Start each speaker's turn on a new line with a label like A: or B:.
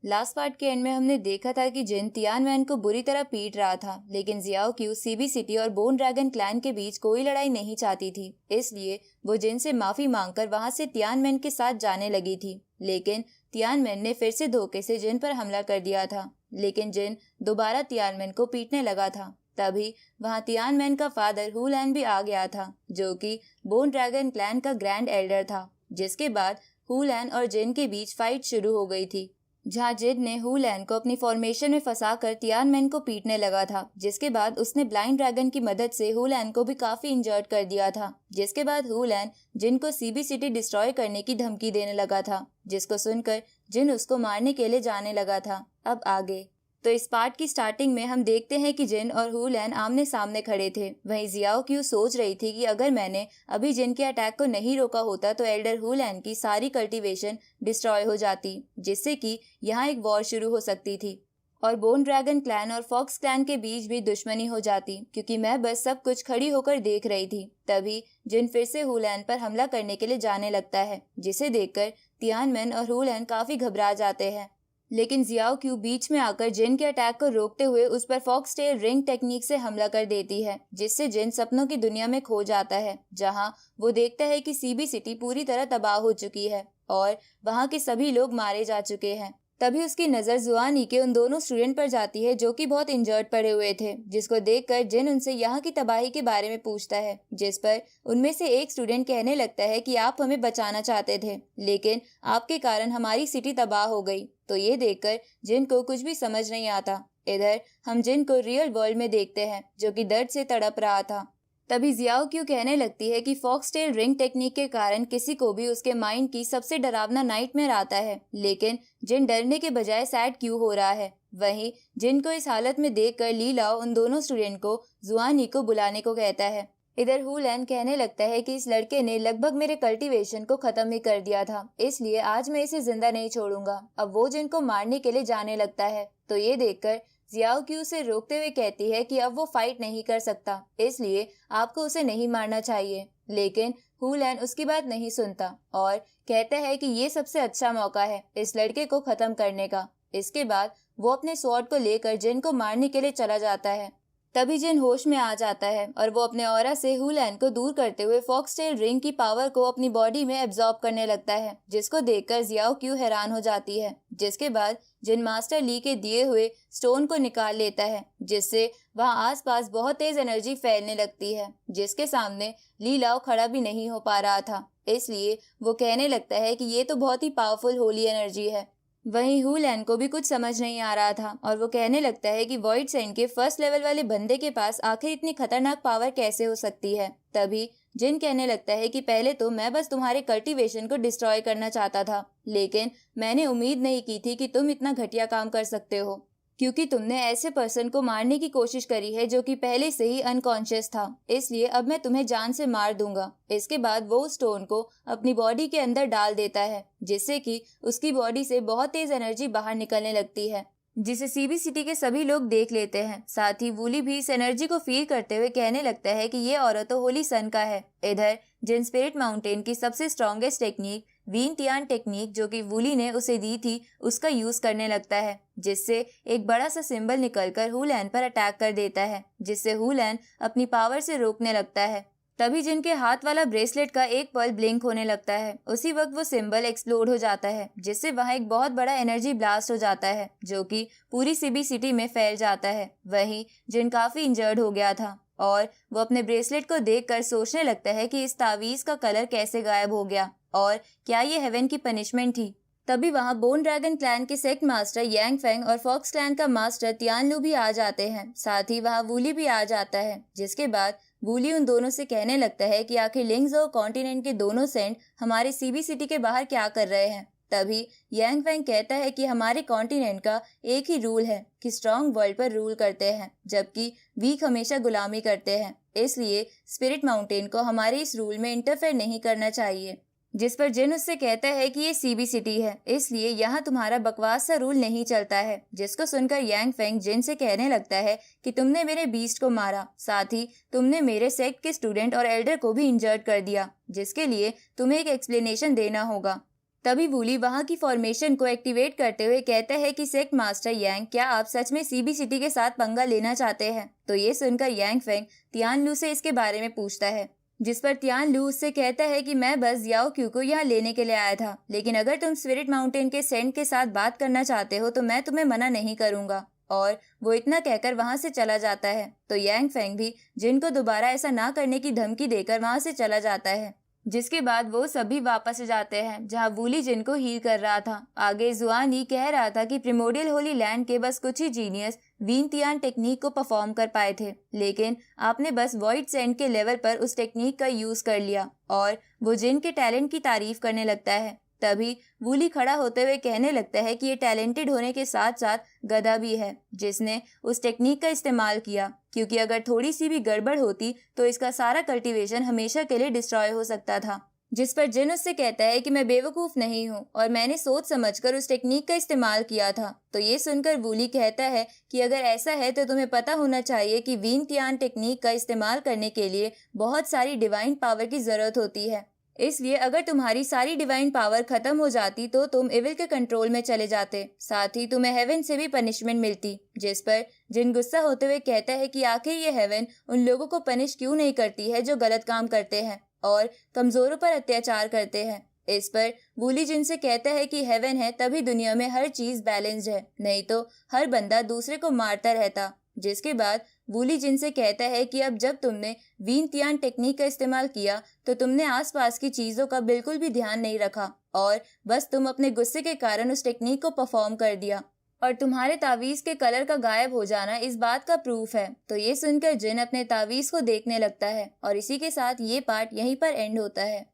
A: Last part के and में हमने देखा था कि जिन तियानमैन को बुरी तरह पीट रहा था, लेकिन जियाओ क्यू सीबी सिटी और बोन ड्रैगन क्लैन के बीच कोई लड़ाई नहीं चाहती थी। इसलिए वो जिन से माफी मांगकर वहां से तियानमैन के साथ जाने लगी थी। लेकिन तियानमैन ने फिर से धोखे से जिन पर हमला कर दिया था, लेकिन जिन दोबारा तियानमैन को पीटने लगा था। तभी वहां तियानमैन का फादर हुलैन भी आ गया था, जो कि बोन ड्रैगन क्लैन का ग्रैंड एल्डर था। जिसके बाद हुलैन और जिन के बीच फाइट शुरू हो गई थी, जहां जिन ने हुलैन को अपनी फॉर्मेशन में फंसाकर तियानमैन को पीटने लगा था। जिसके बाद उसने ब्लाइंड ड्रैगन की मदद से हुलैन को भी काफी इंजर्ड कर दिया था। जिसके बाद हुलैन जिन को सीबी सिटी डिस्ट्रॉय करने की धमकी देने लगा था, जिसको सुनकर जिन उसको मारने के लिए जाने लगा था। अब आगे तो इस पार्ट की स्टार्टिंग में हम देखते हैं कि जिन और हुलैन आमने सामने खड़े थे। वहीं जियाओ क्यू सोच रही थी कि अगर मैंने अभी जिन के अटैक को नहीं रोका होता तो एल्डर हुलैन की सारी कल्टीवेशन डिस्ट्रॉय हो जाती, जिससे कि यहाँ एक वॉर शुरू हो सकती थी और बोन ड्रैगन क्लैन और फॉक्स क्लैन के बीच भी दुश्मनी हो जाती, क्योंकि मैं बस सब कुछ खड़ी होकर देख रही थी। तभी जिन फिर से हुलैन पर हमला करने के लिए जाने लगता है, जिसे देखकर तियानमैन और हुलैन काफी घबरा जाते हैं। लेकिन जियाओ क्यू बीच में आकर जिन के अटैक को रोकते हुए उस पर फॉक्स टेल रिंग टेक्निक से हमला कर देती है, जिससे जिन सपनों की दुनिया में खो जाता है, जहां वो देखता है कि सीबी सिटी पूरी तरह तबाह हो चुकी है और वहां के सभी लोग मारे जा चुके हैं। तभी उसकी नजर जुआनी के उन दोनों स्टूडेंट पर जाती है, जो कि बहुत इंजर्ड पड़े हुए थे, जिसको देखकर जिन उनसे यहाँ की तबाही के बारे में पूछता है। जिस पर उनमें से एक स्टूडेंट कहने लगता है कि आप हमें बचाना चाहते थे, लेकिन आपके कारण हमारी सिटी तबाह हो गई। तो ये देखकर जिन को कुछ भी समझ नहीं आता। इधर हम जिन को रियल वर्ल्ड में देखते हैं, जो कि दर्द से तड़प रहा था। तभी जियाओ क्यू कहने लगती है कि फॉक्सटेल रिंग टेक्निक के कारण किसी को भी उसके माइंड की सबसे डरावना नाइटमेयर आता है, लेकिन जिन डरने के बजाय सैड क्यों हो रहा है। वहीं जिन को इस हालत में देखकर ली लाओ उन दोनों स्टूडेंट को जुआनी को बुलाने को कहता है। इधर हुलैन कहने लगता है कि इस लड़के ने लगभग मेरे कल्टीवेशन को खत्म ही कर दिया था, इसलिए आज मैं इसे जिंदा नहीं छोड़ूंगा। अब वो जिन को मारने के लिए जाने लगता है, तो ये देखकर जियाओ क्यू से रोकते हुए कहती है कि अब वो फाइट नहीं कर सकता, इसलिए आपको उसे नहीं मारना चाहिए। लेकिन हुलैन उसकी बात नहीं सुनता और कहता है कि ये सबसे अच्छा मौका है इस लड़के को खत्म करने का। इसके बाद वो अपने स्वॉर्ड को लेकर जिन को मारने के लिए चला जाता है। तभी जिन होश में आ जाता है और वो अपने ऑरा से हुलैन को दूर करते हुए फॉक्सटेल रिंग की पावर को अपनी बॉडी में एब्जॉर्ब करने लगता है, जिसको देखकर जियाओ क्यू हैरान हो जाती है। जिसके बाद जिन मास्टर ली के दिए हुए स्टोन को निकाल लेता है, जिससे वहां आसपास बहुत तेज एनर्जी फैलने लगती है, जिसके सामने ली लाओ खड़ा भी नहीं हो पा रहा था। इसलिए वो कहने लगता है कि ये तो बहुत ही पावरफुल होली एनर्जी है। वहीं हुलैन को भी कुछ समझ नहीं आ रहा था और वो कहने लगता है कि वॉइड सेंड के फर्स्ट लेवल वाले बंदे के पास आखिर इतनी खतरनाक पावर कैसे हो सकती है। तभी जिन कहने लगता है कि पहले तो मैं बस तुम्हारे कल्टीवेशन को डिस्ट्रॉय करना चाहता था, लेकिन मैंने उम्मीद नहीं की थी कि तुम इतना घटिया काम कर सकते हो, क्योंकि तुमने ऐसे पर्सन को मारने की कोशिश करी है जो कि पहले से ही अनकॉन्शियस था, इसलिए अब मैं तुम्हें जान से मार दूंगा। इसके बाद वो स्टोन को अपनी बॉडी के अंदर डाल देता है, जिससे कि उसकी बॉडी से बहुत तेज एनर्जी बाहर निकलने लगती है, जिसे सीबी सिटी के सभी लोग देख लेते हैं। साथ ही वूली भी इस एनर्जी को फील करते हुए कहने लगता है कि ये औरत तो होली सन का है। इधर जिन स्पिरिट माउंटेन की सबसे स्ट्रॉन्गेस्ट टेक्निक वीन तियान टेक्निक, जो कि वूली ने उसे दी थी, उसका यूज करने लगता है, जिससे एक बड़ा सा सिंबल निकलकर हुलैन पर अटैक कर देता है, जिससे हुलैन अपनी पावर से रोकने लगता है। तभी जिनके हाथ वाला ब्रेसलेट का एक पल ब्लिंक होने लगता है। उसी वक्त वो सिंबल एक्सप्लोड हो जाता है, जिससे वहां एक बहुत बड़ा एनर्जी ब्लास्ट हो जाता है, जो कि पूरी सीबी सिटी में फैल जाता है। वहीं जिन काफी इंजर्ड हो गया था और वो अपने ब्रेसलेट को देखकर सोचने लगता है कि इस तावीज का कलर कैसे गायब हो गया और क्या ये हेवन की पनिशमेंट थी। तभी वहां बोन ड्रैगन क्लैन के सेक्ट मास्टर यांग फेंग और फॉक्स क्लैन का मास्टर तियानलू भी आ जाते हैं। साथ ही वहां वूली भी आ जाता है, जिसके बाद वूली उन दोनों से कहने लगता है कि आखिर लिंग्स और कॉन्टिनेंट के दोनों सेंट हमारे सीबी सिटी के बाहर क्या कर रहे हैं। तभी यांग फेंग कहता है कि हमारे कॉन्टिनेंट का एक ही रूल है कि स्ट्रॉन्ग वर्ल्ड पर रूल करते हैं, जबकि वीक हमेशा गुलामी करते हैं। इसलिए स्पिरिट माउंटेन को हमारे इस रूल में इंटरफेयर नहीं करना चाहिए। जिस पर जिन उससे कहता है कि ये सीबी सिटी है, इसलिए यहाँ तुम्हारा बकवास सा रूल नहीं चलता है। जिसको सुनकर यांग फेंग जिन से कहने लगता है कि तुमने मेरे बीस्ट को मारा, साथ ही तुमने मेरे सेक्ट के स्टूडेंट और एल्डर को भी इंजर्ड कर दिया, जिसके लिए तुम्हें एक एक्सप्लेनेशन देना होगा। तभी वूली वहां की फॉर्मेशन को एक्टिवेट करते हुए कहता है कि सेक्ट मास्टर यांग, क्या आप सच में सीबी सिटी के साथ पंगा लेना चाहते हैं? तो ये सुनकर यांग फेंग तियान लू से इसके बारे में पूछता है, जिस पर तियान लू उससे कहता है कि मैं बस याओ क्यू को यहाँ लेने के लिए आया था, लेकिन अगर तुम स्पिरिट माउंटेन के सेंट के साथ बात करना चाहते हो तो मैं तुम्हें मना नहीं करूंगा। और वो इतना कहकर वहां से चला जाता है। तो यांग फेंग भी जिन को दोबारा ऐसा ना करने की धमकी देकर वहां से चला जाता है, जिसके बाद वो सभी वापस जाते हैं जहां वूली जिन को हील कर रहा था। आगे जुआन ही कह रहा था कि प्रिमोडियल होली लैंड के बस कुछ ही जीनियस वीन तियान टेक्निक को परफॉर्म कर पाए थे, लेकिन आपने बस वॉइड सेंट के लेवल पर उस टेक्निक का यूज कर लिया। और वो जिन के टैलेंट की तारीफ करने लगता है। तभी वूली खड़ा होते हुए कहने लगता है कि ये टैलेंटेड होने के साथ साथ गधा भी है, जिसने उस टेक्निक का इस्तेमाल किया, क्योंकि अगर थोड़ी सी भी गड़बड़ होती तो इसका सारा कल्टीवेशन हमेशा के लिए डिस्ट्रॉय हो सकता था। जिस पर जिन उससे कहता है कि मैं बेवकूफ नहीं हूँ और मैंने सोच समझकर उस टेक्निक का इस्तेमाल किया था। तो ये सुनकर वूली कहता है कि अगर ऐसा है तो तुम्हें पता होना चाहिए कि वीन तियान टेक्निक का इस्तेमाल करने के लिए बहुत सारी डिवाइन पावर की जरूरत होती है, इसलिए अगर तुम्हारी सारी डिवाइन पावर खत्म हो जाती तो तुम इविल के कंट्रोल में चले जाते, साथ ही तुम्हें हेवन से भी पनिशमेंट मिलती। जिस पर जिन गुस्सा होते हुए कहता है कि आखिर ये हेवन उन लोगों को पनिश क्यों नहीं करती है जो गलत काम करते हैं और कमजोरों पर अत्याचार करते हैं। इस पर वूली जिन से कहता है कि हेवन है तभी दुनिया में हर चीज बैलेंस्ड है, नहीं तो हर बंदा दूसरे को मारता रहता। जिसके बाद वूली जिन से कहता है कि अब जब तुमने वीन तियान टेक्निक का इस्तेमाल किया तो तुमने आसपास की चीजों का बिल्कुल भी ध्यान नहीं रखा और बस तुम अपने गुस्से के कारण उस टेक्निक को परफॉर्म कर दिया, और तुम्हारे तावीज के कलर का गायब हो जाना इस बात का प्रूफ है। तो ये सुनकर जिन अपने तावीज को देखने लगता है और इसी के साथ ये पार्ट यहीं पर एंड होता है।